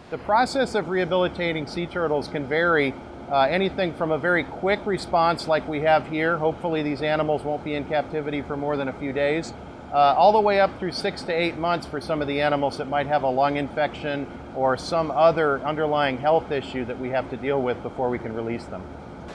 The process of rehabilitating sea turtles can vary anything from a very quick response like we have here. Hopefully these animals won't be in captivity for more than a few days, all the way up through 6 to 8 months for some of the animals that might have a lung infection or some other underlying health issue that we have to deal with before we can release them.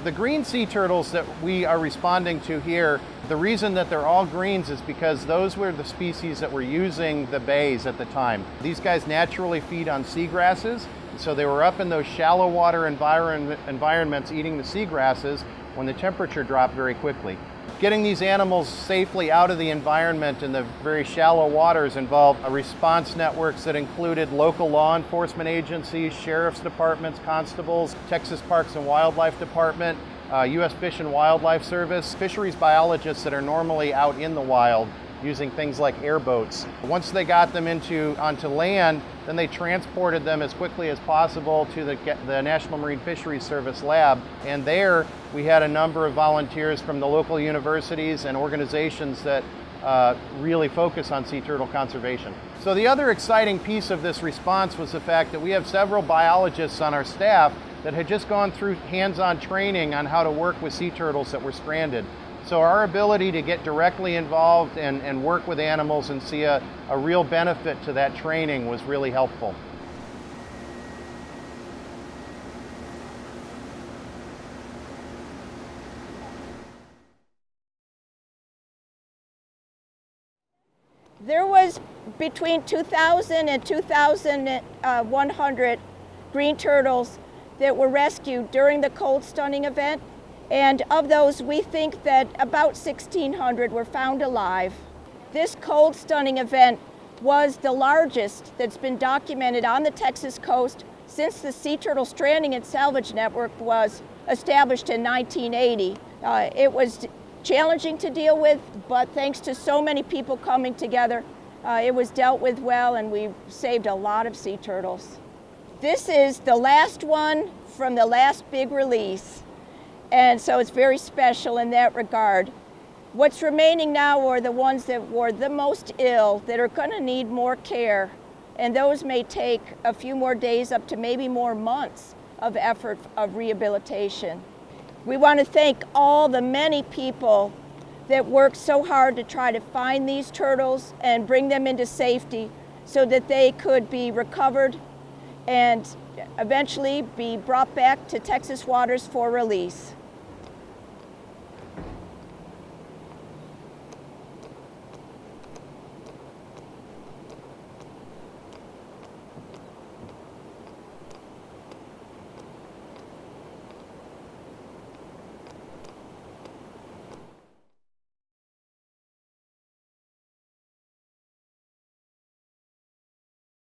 The green sea turtles that we are responding to here, the reason that they're all greens is because those were the species that were using the bays at the time. These guys naturally feed on seagrasses, so they were up in those shallow water environments eating the seagrasses when the temperature dropped very quickly. Getting these animals safely out of the environment in the very shallow waters involved response networks that included local law enforcement agencies, sheriff's departments, constables, Texas Parks and Wildlife Department, U.S. Fish and Wildlife Service, fisheries biologists that are normally out in the wild using things like airboats. Once they got them onto land, then they transported them as quickly as possible to the National Marine Fisheries Service lab. And there we had a number of volunteers from the local universities and organizations that really focus on sea turtle conservation. So the other exciting piece of this response was the fact that we have several biologists on our staff that had just gone through hands-on training on how to work with sea turtles that were stranded. So our ability to get directly involved and work with animals and see a real benefit to that training was really helpful. There was between 2,000 and 2,100 green turtles that were rescued during the cold stunning event. And of those, we think that about 1,600 were found alive. This cold stunning event was the largest that's been documented on the Texas coast since the Sea Turtle Stranding and Salvage Network was established in 1980. It was challenging to deal with, but thanks to so many people coming together, it was dealt with well, and we saved a lot of sea turtles. This is the last one from the last big release. And so it's very special in that regard. What's remaining now are the ones that were the most ill, that are going to need more care. And those may take a few more days, up to maybe more months of effort of rehabilitation. We want to thank all the many people that worked so hard to try to find these turtles and bring them into safety so that they could be recovered and eventually be brought back to Texas waters for release.